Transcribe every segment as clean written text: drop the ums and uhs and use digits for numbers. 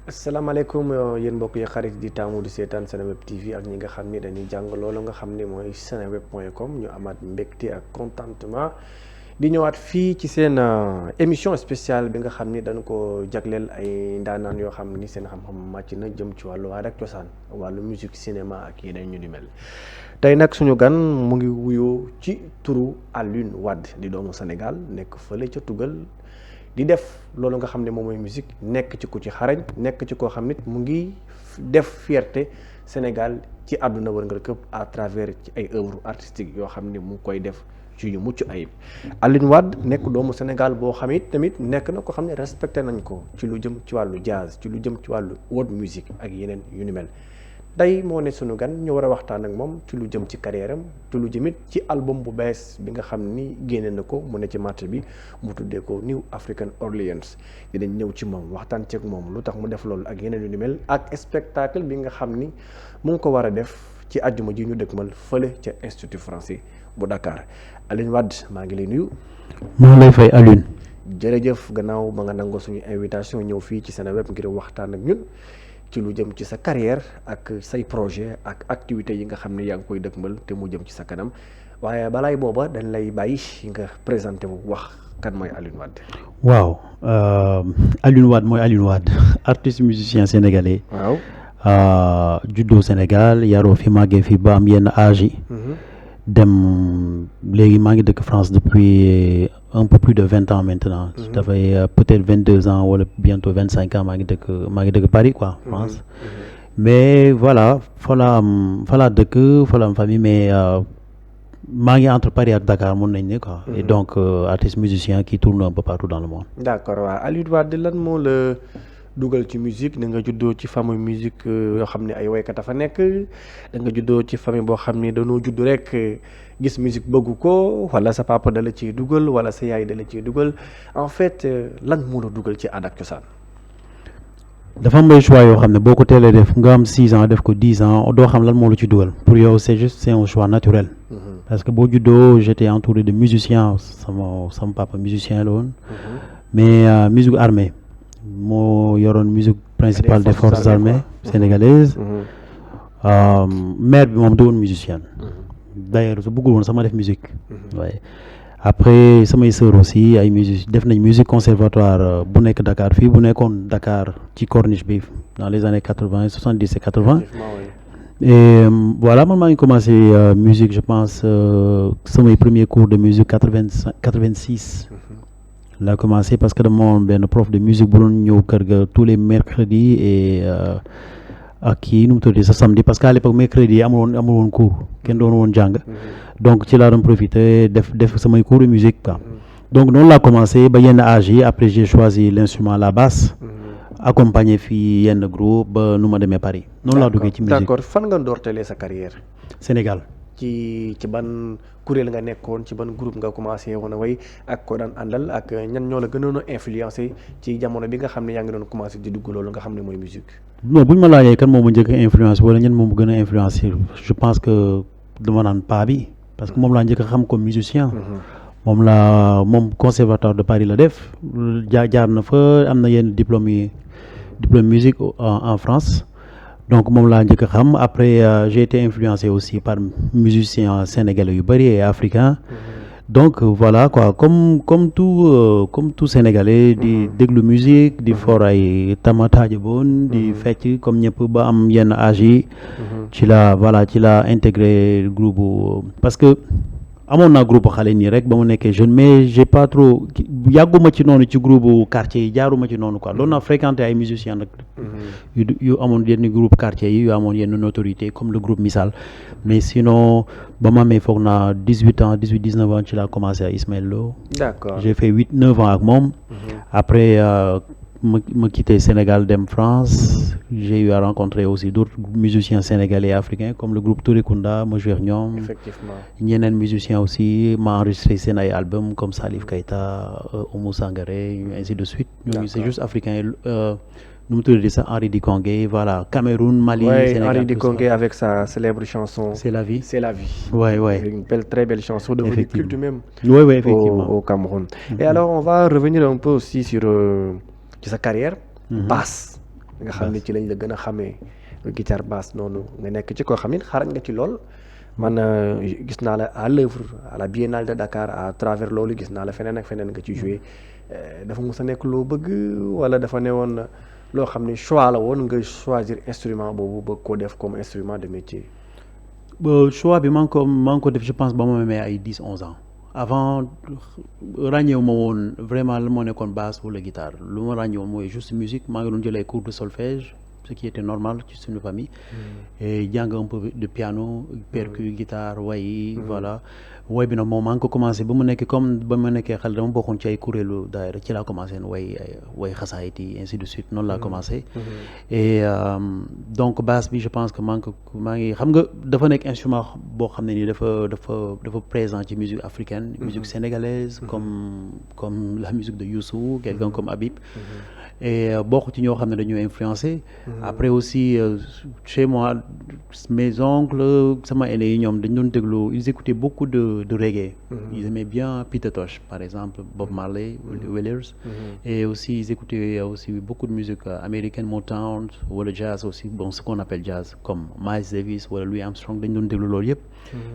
asalaamaaleykum yéen mbokk yi xarit di taamu di seetaan Seneweb TV ak ñi nga xam ni dañuy jàng loolu nga xam ni mooy seneweb.com ñu amaat mbégte ak contentement di ñëwaat fii ci seen émission spéciale bi nga xam ni dañu ko jagleel ay ndaanaan yoo xam ni seen xam-xam màcc na jëm ci wàllu aada ak cosaan wàllu musique cinéma ak yeneen ñu di mel. tey nag suñu gan mu ngi wuyoo ci turu Alioune Wade di doomu Sénégal nekk fële ca Tugal. di def loolu nga xam ne moom mooy musique nekk ci ku ci xarañ nekk ci koo xam nit mu ngi def fierté Sénégal ci àdduna wërngal këpp à travers ci ay œuvres artistiques yoo xam ne mu ngi koy def ci yu mucc ayib. Alioune Wade nekk doomu Sénégal boo xam it tamit nekk na ko xam ne respecté nañ ko ci lu jëm ci wàllu jazz ci lu jëm ci wàllu world music ak yeneen yu ni mel. tey moo ne sunu gan ñu war a waxtaan ak moom ci lu jëm ci carrière am ci lu jëmit ci album bu bees bi nga xam ni génne na ko mu ne ci marché bi mu tuddee ko New African Orleans dinañ ñëw ci moom waxtaan ceeg moom lu tax mu def loolu ak yeneen yu ni mel ak spectacle bi nga xam ni mu ngi ko war a def ci àjjuma ji ñu dëkkmal fële ca Institut Français bu Dakar Alioune Wade maa ngi lay nuyu. maa ngi lay fay Alioune. jërëjëf gannaaw ba nga nangoo suñu invitation ñëw fii ci Seneweb ngir waxtaan ak ñun. ci lu jëm ci sa carrière ak say projet ak activités yi nga xam ne yaa ngi koy dëkkmal te mu jëm ci sa kanam waaye balaay booba dañ lay bàyyi nga présenté wu wax kan mooy Alioune Wade. waaw Alioune Wade mooy Alioune Wade artiste musicien sénégalais. waaw. juddoo Sénégal yaroo fi màggee fi ba am yenn âge yi. dem léegi maa ngi dëkk France depuis un peu plus de 20 ans maintenant. dafay peut-être 22 ans wala bientôt 25 ans maa ngi dëkk Paris quoi France. mais voilà fa la am dëkk fa la am famille mais maa ngi entre Paris ak Dakar mun nañ ne quoi. et donc artiste musicien qui tourne un peu partout dans le monde. d'accord waaw Alioune Wade lan moo la dugal ci musique da nga juddoo ci famille musique yoo xam ne ay woykat a fa nekk da nga juddoo ci famille boo xam ne dañoo judd rek gis musique bëggu ko wala sa papa da la ciy dugal wala sa yaay da la ciy dugal en fait lan moo la dugal ci aada ak cosaan. dafa am ay choix yoo xam ne boo ko teelee def nga am 6 ans def ko 10 ans doo xam lan moo la ci dugal pour yow c'est un choix naturel. parce que boo juddoo j'étais entouré de musiciens sama papa musicien la woon. mais musique armée. moo yoroon musique principale des forces armées sénégalaises. mère bi moom da woon musicienne. d'ailleurs su bëggul woon sama def musique. waaye après samay sœurs aussi ay musique def nañ musique conservatoire bu nekk Dakar fii bu nekkoon Dakar ci corniche bi dans les années 80 70 et 80. et voilà man maa ngi commencé musique je pense samay premiers cours de musique 86. laa commencé parce que dama amoon benn prof de musique bu doon ñëw kër ga tous les mercredis et ak kii nu mu tuddati sa samedi parce que à l'époque mercredi amul woon cours kenn doon woon jàng donc ci laa doon profité def samay cours de musique quoi donc noonu laa commencé ba yenn âge yi après j'ai choisi l'instrument la basse accompagné fii yenn groupe ba nu ma demee Paris noonu laa duggee ci musique. d'accord fan nga doortelee sa carrière. Sénégal. ci ban kuréel nga nekkoon ci ban groupe nga commencé woon a way ak ko daan àndal ak ñan ñoo la gënoon a influencé ci jamono bi nga xam ne yaa ngi doon commencé di dugg loolu nga xam ne mooy musique. non bu ñu ma laajee kan moom ma njëkk a influencé wala ñan moom gën a influencé je pense que dama naan paa bi parce que moom laa njëkk a xam comme musicien. moom conservatoire de Paris la def jaar na fa am na yenn diplôme musique en France. donc moom laa njëkk a xam après j'ai été influencé aussi par musiciens sénégalais yu bëri et africains. donc voilà quoi comme tout sénégalais di déglu musique di for ay tamataaja boon di fecc comme ñëpp ba am yenn âge yi. ci la intégré groupe parce que amoon naa groupe xale nii rek ba mu nekkee jeune mais j'ai pas trop yàgguma ci noonu ci groupe quartier yi jaaruma ci noonu quoi doon naa fréquenté ay musiciens nag yu amoon yenn groupe quartier yi yu amoon yenn notoriété comme le groupe Missal mais sinon ba ma amee foog naa 18 19 ans ci laa commencé à Ismaël Lo. d'accord j'ai fait 8-9 ans ak moom. après ma quitté Sénégal dem France j'ai eu à rencontrer aussi d'autres musiciens sénégalais et africains comme le groupe Touré Kunda ma joué ak ñoom. effectivement ñeneen musiciens aussi ma enregistré seen ay albums comme Salif Keita Oumou Sangaré ainsi de suite. ñooñu c'est juste africain nu mu tuddati sax Henri Dikongué voilà Cameroun Mali. Sénégal Henri Dikongué avec sa célèbre chanson. C'est la vie. Ouais. Une très belle chanson devenue culte même. Oui, effectivement. Au Cameroun. Et alors on va revenir un peu aussi sur ci sa carrière. basse nga xam ne ci lañ la gën a xamee guitare basse noonu nga nekk ci koo xam ne xarañ nga ci lool man gis naa la à l'œuvre à la Biennale de Dakar à travers loolu gis naa la feneen ak feneen nga ci joué dafa mos a nekk loo bëgg wala dafa newoon loo xam ne choix la woon nga choisir instrument boobu bëgg koo def comme instrument de métier. choix bi maa ngi ko def je pense ba ma amee ay 10-11 ans avant ràññeewu ma woon vraiment la moo nekkoon basse wala guitare lu ma ràññewoon mooy juste musique maa ngi doon jël ay cours de solfège ce qui était normal ci suñu famille et jàng un peu de piano percu guitare way voilà way bi nag moom maa ngi ko commencé ba mu nekkee comme ba ma nekkee xale dama bokkoon ci ay kuréelu daayira ci laa commencé way xasaayit yi ainsi de suite noonu laa commencé et donc basse bi je pense que maa ngi xam nga dafa nekk instrument boo xam ne nii dafa présent ci musique africaine musique sénégalaise comme la musique de Youssou quelqu'un comme Habib et bokk ci ñoo xam ne dañoo influencé après aussi chez moi mes oncles sama aîné yi ñoom dañ doon déglu ils écoutaient beaucoup de reggae ils aimaient bien Peter Tosh par exemple Bob Marley Wailers et aussi ils écoutaient aussi beaucoup de musique américaine Motown wala jazz aussi bon ce qu'on appelle jazz comme Miles Davis wala Louis Armstrong dañ doon déglu loolu yëpp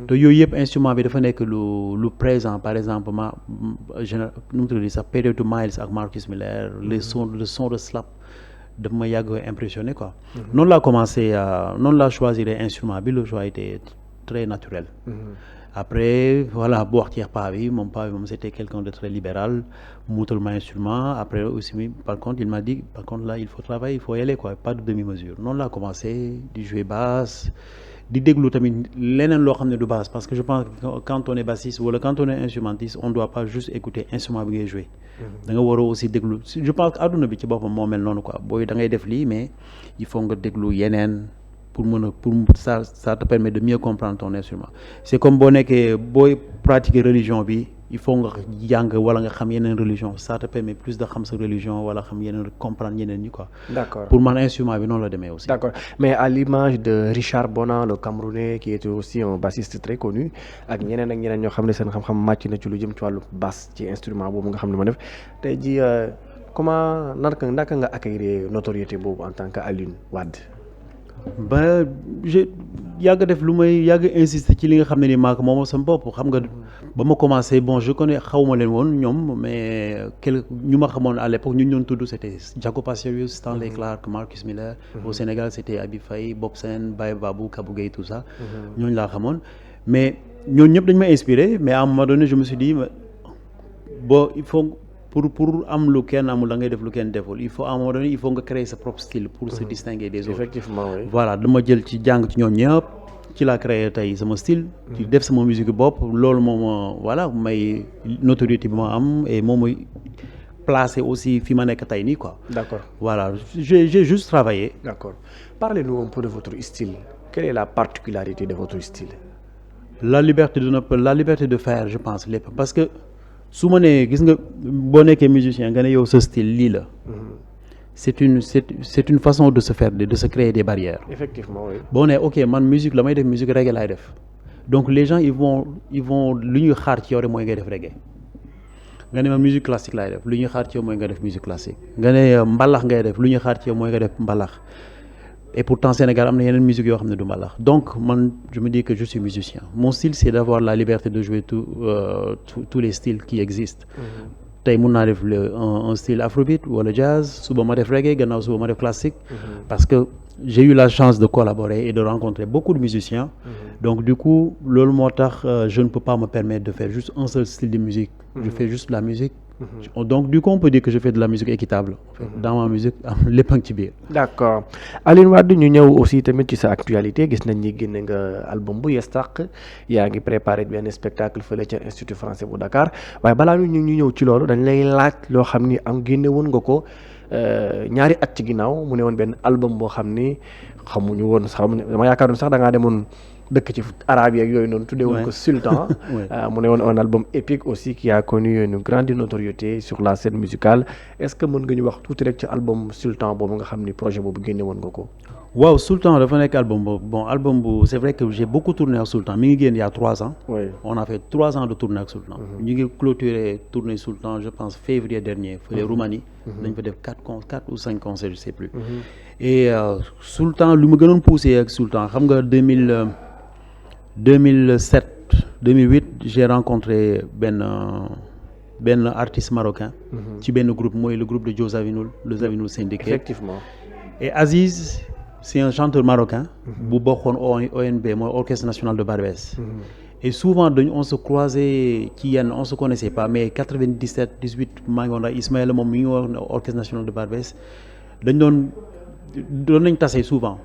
te yooyu yëpp instrument bi dafa nekk lu présent par exemple nu mu tudd sax période Miles ak Marcus Miller le son de slap daf ma yàgg impressionné quoi noonu laa commencé noonu laa choisir instrument bi le choix était très naturel après voilà bu wax ci paa bi moom c'était quelqu'un de très libéral mu wutal ma instrument après aussi par contre il m'a dit par contre là il faut travailler il faut y aller quoi pas de demi-mesure noonu laa commencé di jouer basse di déglu tamit leneen loo xam ne du basse parce que je pense que quand on est bassiste wala quand on est instrumentiste on doit pas juste écouter instrument bi ngay jouer da nga war a aussi déglu je pense que àdduna bi ci boppam moo mel noonu quoi booy da ngay def lii mais il faut nga déglu yeneen pour ça te permet de mieux comprendre ton instrument c'est comme boo nekkee booy pratiquer religion bi il faut nga jàng wala nga xam yeneen religion ça te permet plus de xam sa religion wala xam yeneen comprendre ñeneen ñi quoi. D'accord. Pour man instrument bi noonu la demee aussi. D'accord, mais à l'image de Richard Bonan le Camerounais qui était aussi un bassiste très connu ak ñeneen ñoo xam ne seen xam-xam màcc na ci lu jëm ci wàllu basse ci instrument boobu nga xam ne ma def tey jii comment naka nga acquérir notoriété boobu en tant que Alioune Wade. ba yàgg def lu may yàgg insister ci li nga xam ne ni maak moom sama bopp xam nga ba ma commencé bon je connais xawma leen woon ñoom mais ñu ma xamoon à l'époque ñu doon tudd c'était Jaco Pastorius Stanley Clarke Marcus Miller au Sénégal c'était Abi Faye Bob Sen Baye Babou Kabou Gueye tout ça ñooñu laa xamoon mais ñooñu ñëpp dañ ma inspiré mais à un moment donné je me suis dit bon il faut pour am lu kenn amul da ngay def lu kenn deful il faut à un moment donné il faut nga créer sa propre style pour se distinguer des autres. Effectivement, oui. Voilà dama jël ci jàng ci ñoom ñëpp ci laa créé tey sama style ci def sama musique bopp loolu moom voilà may notoriété bi ma am et moom mooy placé aussi fi ma nekk tey nii quoi. D'accord. Voilà j'ai juste travaillé. D'accord. Parlez-nous un peu de votre style. Quelle est la particularité de votre style? La liberté de faire je pense lépp parce que su ma nee gis nga boo nekkee musicien nga ne yow sa style lii la c'est une façon de se faire de se créer des barrières. Effectivement, oui. boo nee ok man musique la may def musique reggae laay def donc les gens ils vont lu ñuy xaar ci yow rek mooy ngay def reggae nga ne man musique classique laay def lu ñuy xaar ci yow mooy nga def musique classique nga ne mbalax ngay def lu ñuy xaar ci yow mooy nga def mbalax et pourtant Sénégal am na yeneen musique yoo xam ne du mbalax donc man je me dis que je suis musicien mon style c'est d'avoir la liberté de jouer tous les styles qui existent tey mun naa def un style afrobeat wala jazz suba ma def reggae gannaaw suba ma def classique parce que j'ai eu la chance de collaborer et de rencontrer beaucoup de musiciens donc du coup loolu moo tax je ne peux pas me permettre de faire juste un seul style de musique je fais juste la musique donc du coup on peut dire que je fais de la musique équitable en fait. Dans ma musique am lépp a ngi ci biir. D'accord Alioune Wade ñu ñëw aussi tamit ci sa actualité gis nañ ni génne nga album bu yees tàq yaa ngi préparé benn spectacle fële ca Institut Français bu Dakar waaye balaa ñu ñëw ci loolu dañ lay laaj loo xam ni am génne woon nga ko ñaari at ci ginnaaw mu ne woon benn album boo xam ni xamuñu woon sax dama yaakaaroon sax da ngaa demoon dëkk ci arabe yi ak yooyu noonu tuddee woon ko Sultan mu ne woon un album épique aussi qui a connu une grande notoriété sur la scène musicale est-ce que mën nga ñu wax tuuti rek ci album Sultan boobu nga xam ni projet boobu génne woon nga ko. waaw Sultan dafa nekk album boobu bon album bu c'est vrai que j'ai beaucoup tourné ak Sultan mi ngi génn il y a 3 ans. Oui. On a fait 3 ans de tournée ak Sultan. ñu ngi clôturé tournée Sultan je pense février dernier fële Roumanie. dañ fa def 4 ou 5 concerts je sais plus. Et Sultan lu ma gënoon poussé ak Sultan xam nga 2007 2008 j'ai rencontré benn artiste marocain. ci benn groupe mooy le groupe de Joe Zawinul le Zawinul Syndicate. Effectivement. Et Aziz c'est un chanteur marocain. bu bokkoon ONB mooy Orchestre National de Barbès. Et souvent on se croisait ci yenn on se connaissait pas mais 97 18 maa ngi woon ak Ismaël moom mi ngi woon Orchestre National de Barbès doon nañ tase souvent.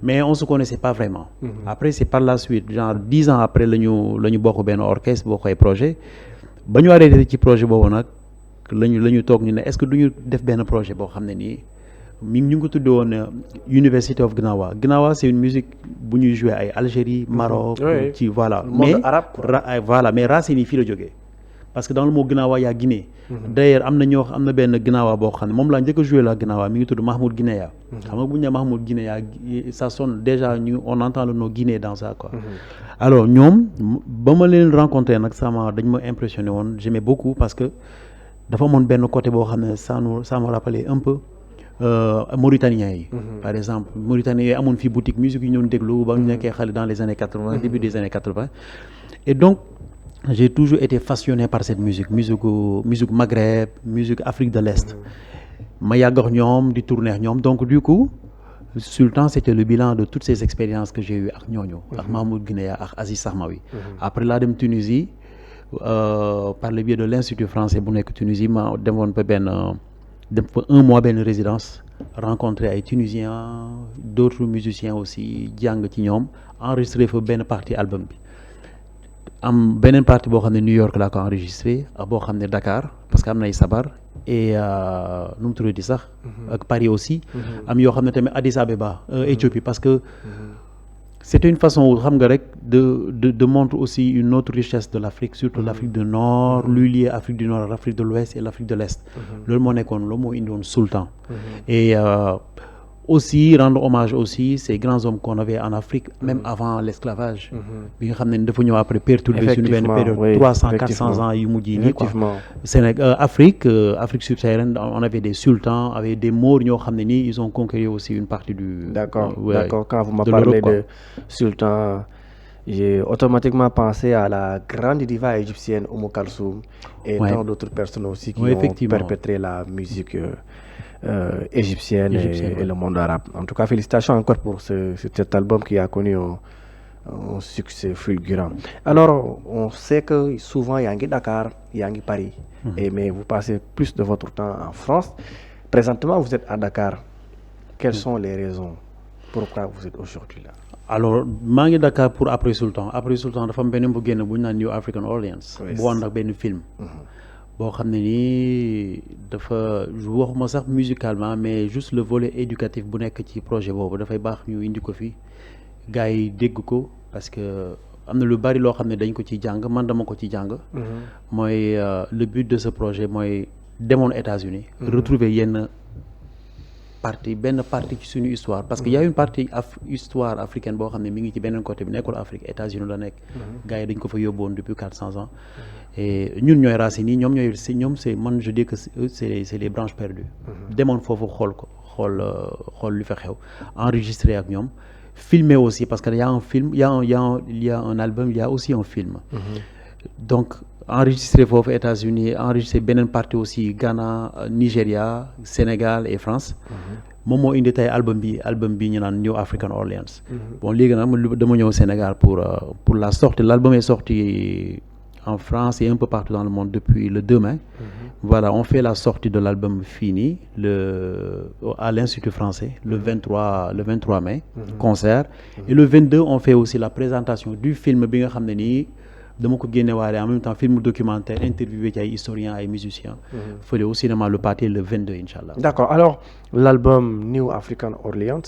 Mais on se connaissait pas vraiment. Après c'est par la suite genre 10 ans après la ñu bokk benn orchestre bokk ay projet ba ñu arrêté ci projet boobu nag la ñu toog ñu ne est-ce que du ñu def benn projet boo xam ne nii ñu ngi ko tuddee woon University of Gnawa. Gnawa c'est une musique bu ñuy jouer ay Algérie Maroc. ci voilà mais voilà mais racines yi fii la jógee parce que dans le mot Gnawa y a Guinée. D'ailleurs am na benn Gnawa boo xam ne moom laa njëkk a joué la Gnawa mi ngi tudd Mahmoud Guinéa. xam nga bu ñu nee Mahmoud Guinéa ça sonne déjà on entend le nom Guinée dans ça quoi. Alors ñoom ba ma leen rencontré nag dañ ma impressionné woon j'aimais beaucoup parce que dafa amoon benn côté boo xam ne ça me rappelait un peu Mauritaniens yi. Par exemple Mauritaniens yi amoon fii boutique musique yi ñu doon déglu ba ñu nekkee xale dans les années 80 début des années 80 et donc j'ai toujours été fasciné par cette musique Maghreb musique Afrique de l'Est ma yàgg ak ñoom di tourner ak ñoom donc du coup Sultan c'était le bilan de toutes ces expériences que j'ai eu ak ñooñu ak Mahmoud Guinéa ak Aziz Sahmawi. Après laa dem Tunisie par le biais de l'Institut français bu nekk Tunisie ma demoon fa dem fa 1 mois benn résidence rencontrer ay Tunisiens d'autres musiciens aussi jàng ci ñoom enregistré fa benn partie album bi am beneen partie boo xam ne New York laa ko enregistré ak boo xam ne Dakar parce que am na ay sabar et nu mu tuddati sax ak Paris aussi am yoo xam ne tamit Addis Abeba Éthiopie parce que c'était une façon xam nga rek de montrer aussi une autre richesse de l'Afrique surtout l'Afrique du Nord luy lié Afrique du Nord l'Afrique de l'Ouest et l'Afrique de l'Est loolu moo nekkoon loolu moo indiwoon Sultan et aussi rendre hommage aussi ces grands hommes qu'on avait en Afrique même avant l'esclavage bi nga xam ne dafa ñëw après perturber suñu benn période 300-400 ans yu mujj yi nii quoi Sénégal Afrique subsaharienne on avait des sultans avec des Maures ñoo xam ne nii ils ont conquéri aussi une partie du d'accord quand vous m'avez parlé de sultan j'ai automatiquement pensé à la grande diva égyptienne Oumou Kalsoum et tant d'autres personnes aussi qui ont perpétré la musique égyptienne et le monde arabe. En tout cas, félicitations encore pour cet album qui a connu un succès fulgurant. Alors, on sait que souvent, il y a Dakar, il y a Paris, mais vous passez plus de votre temps en France. Présentement, vous êtes à Dakar. Quelles sont les raisons pourquoi vous êtes aujourd'hui là? Alors maa ngi Dakar pour Après Sultan dafa am benn bu génn bu ñu naan New African Orleans bu ànd ak benn film boo xam ne nii dafa waxuma sax musicalement mais juste le volet éducatif bu nekk ci projet boobu dafay baax ñu indi ko fi gars yi dégg ko parce que am na lu bari loo xam ne dañ ko ci jàng man dama ko ci jàng mooy le but de ce projet mooy demoon États-Unis retrouver yenn benn partie ci suñu histoire parce que y a une partie histoire africaine boo xam ne mi ngi ci beneen côté bi nekkul Afrique États-Unis la nekk gars yi dañ ko fa yóbboon depuis 400 ans et ñun ñooy racines yi ñoom c'est man je dis que c'est les branches perdues demoon foofu xool lu fa xew enregistré ak ñoom filmer aussi parce que y a un film il y a un album il y a aussi un film donc enregistré foofu États-Unis enregistré beneen partie aussi Ghana Nigeria Sénégal et France moom moo indi tey album bi ñu naan New African Orleans bon léegi nag dama ñëw Sénégal pour la sortie l'album est sorti en France et un peu partout dans le monde depuis le 2 mai voilà on fait la sortie de l'album fini à l'Institut français le 23 mai concert et le 22 on fait aussi la présentation du film bi nga xam ne nii dama ko génnewaale en même temps film documentaire interviewé ci ay historiens ay musiciens fële au cinéma Le Pathé le 22 inchallah. D'accord, alors l'album New African Orleans,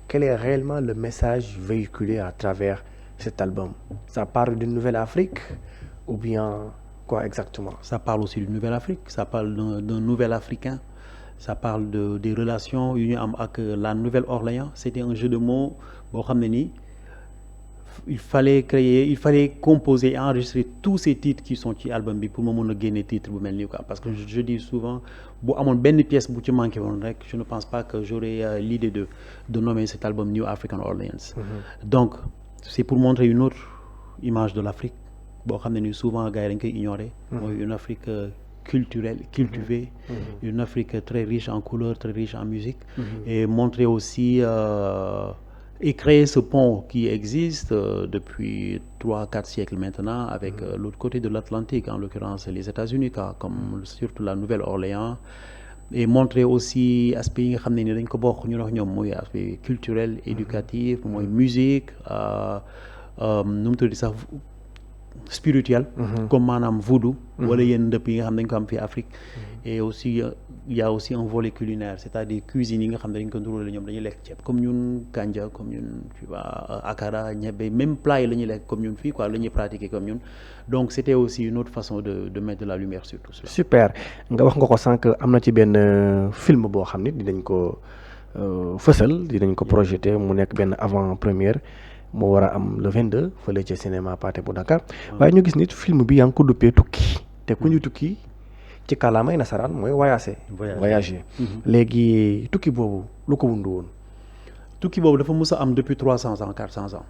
quel est réellement le message véhiculé à travers cet album? Ça parle d'une nouvelle Afrique ou bien quoi exactement? Ça parle aussi d'une nouvelle Afrique, ça parle d'un nouvel Africain, ça parle des relations yu ñu am ak la Nouvelle-Orléans. C'était un jeu de mots boo xam ne nii il fallait composer et enregistrer tous ces titres qui sont ci album bi pour ma mën a génne titre bu mel nii quoi, parce que je dis souvent bu amoon benn pièce bu ci manqué woon rek je ne pense pas que j'aurais l'idée de nommer cet album New African Orleans. Donc c'est pour montrer une autre image de l'Afrique boo xam ne ni souvent gars yi dañ koy ignorer. mooy une Afrique culturelle, cultivée, une Afrique très riche en couleurs, très riche en musique, et montrer aussi et créer ce pont qui existe depuis 3-4 siècles maintenant avec l'autre côté de l'Atlantique, en l'occurrence les États-Unis, comme surtout la Nouvelle-Orléans, et montrer aussi aspect yi nga xam ne ni dañ ko bokk ñu wax ñoom mooy aspect culturel, éducatif, mooy musique, nu mu tudd sax spirituel, comme maanaam voodoo wala yenn ndëpp yi nga xam ne dañ ko am fii Afrique. Et aussi il y a aussi un volet culinaire, c'est-à-dire cuisine yi nga xam ne dañ ko nduróole ñoom dañuy lekk ceeb comme ñun kanja, comme ñun tu vois akara, ñebbe, même plat yi la ñuy lekk comme ñun fii quoi, la ñuy pratiquer comme ñun. Donc c'était aussi une autre façon de mettre de la lumière sur tout cela. Super nga wax nga ko sànq, am na ci benn film boo xam ne dinañ ko fësal, dinañ ko projeté mu nekk benn avant-première moo war a am le 22 fële ca cinéma Pathé bu Dakar. waaye ñu gis nit film bi yaa ngi ko duppee tukki, te ku ñu tukki ci kàllaamay nasaraan mooy voyager. léegi tukki boobu lu ko wundu woon. tukki boobu dafa mus a am depuis 300 ans 400 ans,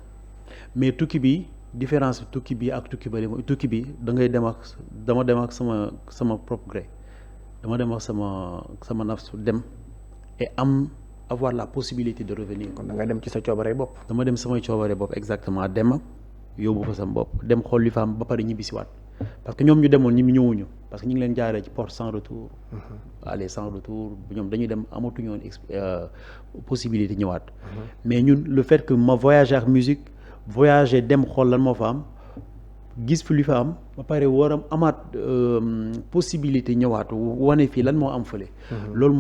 mais tukki bi différence tukki bi ak tukki bële mooy tukki bi da ngay dama dem ak sama propre gré, dama dem ak sama nafsu dem et avoir la possibilité de revenir. kon da nga dem ci sa coobare bopp. dama dem samay coobare bopp exactement, dem yóbbu fa sama bopp, dem xool li fa am ba pare ñibbisiwaat, parce que ñoom ñu demoon ñi ñëwuñu parce que ñu ngi leen jaaree ci porte sans retour. aller sans retour, ñoom dañuy dem amatuñu woon possibilité ñëwaat. Mais ñun le fait que ma voyager ak musique, voyager dem xool lan moo fa am, gis fi li fa am ba pare war a amaat possibilité ñëwaat wane fii lan moo am fële. loolu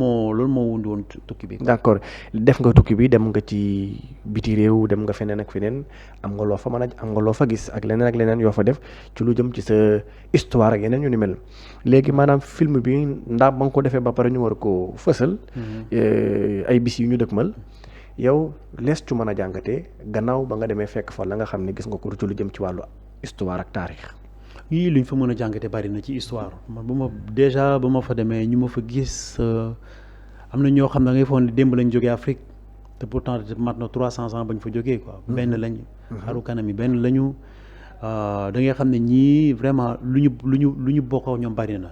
moo wund woon tukki bi. d'accord, def nga tukki bi, dem nga ci biti réew, dem nga feneen ak feneen, am nga loo fa mën a am nga loo fa gis ak leneen yoo fa def ci lu jëm ci sa histoire ak yeneen yu ni mel. léegi maanaam film bi ndax ba nga ko defee ba pare ñu war ko fësal. ay bis yu ñu dëkkmal, yow lees cu mën a jàngatee gannaaw ba nga demee fekk fa la nga xam ne gis nga ko ci lu jëm ci wàllu histoire ak taarix. yii luñ fa mën a jàngate bari na ci histoire. man ba ma fa demee ñu ma fa gis am na ñoo xam ne ngay foog ne démb lañ jógee Afrique te pourtant mat na 300 ans bañ fa jógee quoi. benn lañ xaru kanam yi benn lañu. da ngay xam ne ñii vraiment lu ñu bokk ak ñoom bari na.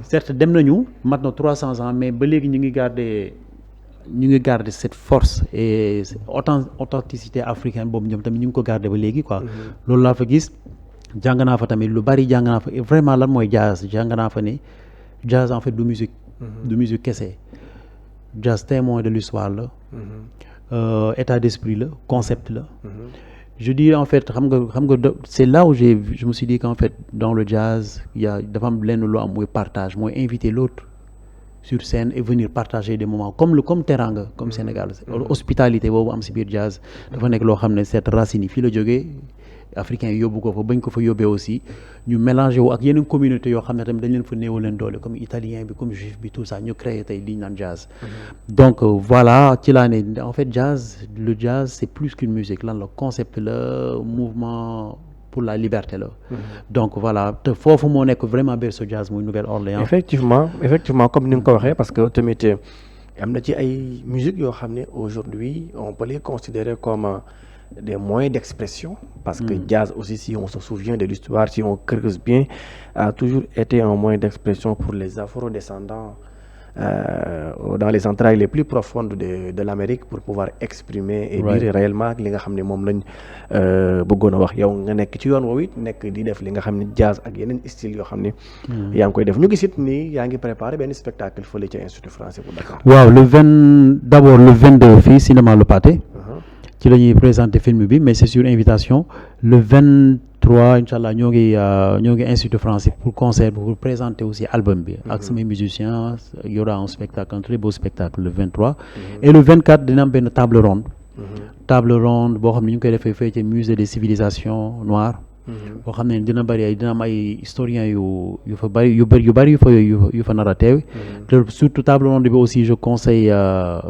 certes dem nañu mat na 300 ans mais ba léegi ñu ngi garder cette force et authenticité africaine boobu ñoom tamit ñu ngi ko garder ba léegi quoi. loolu laa fa gis. jàng naa fa tamit lu bari, jàng naa fa vraiment lan mooy jazz, jàng naa fa ne jazz en fait du musique. du musique kese. Jazz témoin de l'histoire la. État d'esprit la, concept la. Je dis en fait xam nga c'est là où je me suis dit qu'en fait dans le jazz dafa am lenn lu am mooy partage, mooy inviter l'autre sur scène et venir partager des moments comme teranga comme Sénégal. Hospitalité boobu am si biir jazz dafa nekk loo xam ne cette racine yi fii la jógee. Africains yi yóbbu ko fa bañ ko fa yóbbee aussi ñu mélangé wu ak yeneen communauté yoo xam ne tamit dañ leen fa néew leen doole comme italien bi, comme juif bi, tout ça ñu créé tey li ñu naan jazz. Donc voilà ci laa ne en fait le jazz c'est plus qu'une musique, lan la concept la, mouvement pour la liberté la. Donc voilà te foofu moo nekk vraiment berceau jazz muy Nouvelle-Orléans. effectivement comme ni nga ko waxee, parce que tamit am na ci ay musique yoo xam ne aujourd'hui on peut les considérer comme des moyens d'expression, parce que jazz aussi, si on se souvient de l'histoire, si on creuse bien, a toujours été un moyen d'expression pour les afro-descendants dans les entrailles les plus profondes de l'Amérique, pour pouvoir exprimer et dire réellement li nga xam ne moom lañ bëggoon a wax. yow nga nekk ci yoon woowu it nekk di def li nga xam ne jazz ak yeneen style yoo xam ne yaa ngi koy def. ñu gis it nii yaa ngi préparé benn spectacle fële ca Institut Français bu Dakar. waaw d'abord le 22 fii cinéma Le Pathé. ci la ñuy présenter film bi, mais c'est sur invitation. Le 23 inchallah ñoo ngi Institut Français pour concert, pour présenter aussi album bi ak samay musiciens. Il y aura un spectacle, un très beau spectacle le 23. Et le 24 dina am benn table ronde boo xam ne ñu ngi koy defee fee ci musée des civilisations noires boo xam ne dina am ay historiens yu fa bëri yu fa nar a teew. te surtout table ronde bi aussi je conseille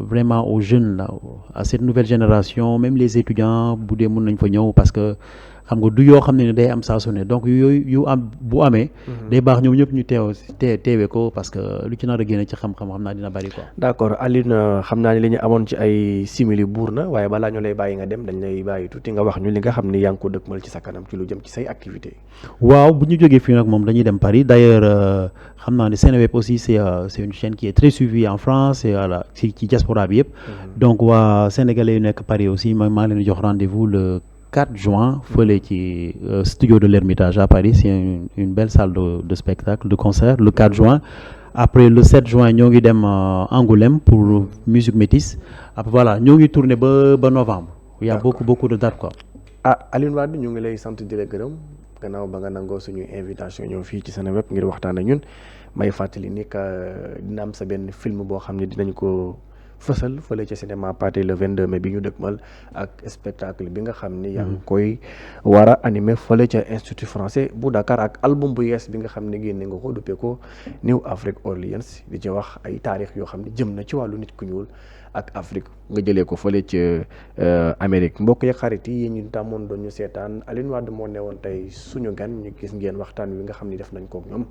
vraiment aux jeunes là à cette nouvelle génération même les étudiants bu dee mën nañ fa ñëw parce que xam nga du yoo xam ne day am saa su ne donc yooyu yu am bu amee. day baax ñoom ñëpp ñu teewee ko parce que lu ci nar a génne ci xam-xam xam naa dina bëri quoi. d'accord Alioune xam naa ne li ñu amoon ci ay simili buur na waaye balaa ñu lay bàyyi nga dem dañ lay bàyyi tuuti nga wax ñu li nga xam ni yaa ngi ko dëkkmal ci sa kanam ci lu jëm ci say activités. waaw bu ñu jógee fii nag moom dañuy dem Paris d'ailleurs xam naa ne Seneweb aussi c'est une chaîne qui est très suivie en France et voilà ci diaspora bi yëpp. donc waa sénégalais yu nekk Paris aussi maa leen jox rendez-vous le 4 juin fële ci studio de l'Ermitage à Paris c'est une belle salle de spectacle de concert le 4 juin après le 7 juin ñoo ngi dem Angoulême pour musique métisse après voilà ñoo ngi tourner ba novembre il y a beaucoup de dates quoi. Alioune Wade ñu ngi lay sant di la gërëm gannaaw ba nga nangoo suñu invitation ñëw fii ci Seneweb ngir waxtaan ak ñun may fàttali ni que dina am sa benn film boo xam ne dinañ ko fësal fële ca cinéma Pathé le 22 mai bi ñu dëkkmal ak spectacle bi nga xam ni yaa ngi koy war a animé fële ca Institut français bu Dakar ak album bu yees bi nga xam ne génne nga ko duppee ko New Afrique Orleans di ci wax ay taarix yoo xam ne jëm na ci wàllu nit ku ñuul ak Afrique nga jëlee ko fële ca Amérique mbokk yi xarit yi ñu tàmmoon doon ñu seetaan Alioune Wade moo ne woon tey suñu gan ñu gis ngeen waxtaan wi nga xam ni def nañ kook ñoom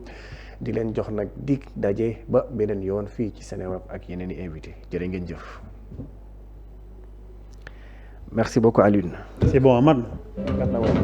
di leen jox nag dig daje ba beneen yoon fii ci Seneweb ak yeneen i invité jërë ngeen jëf merci beaucoup Alioune. c'est bon Amad. kat na woon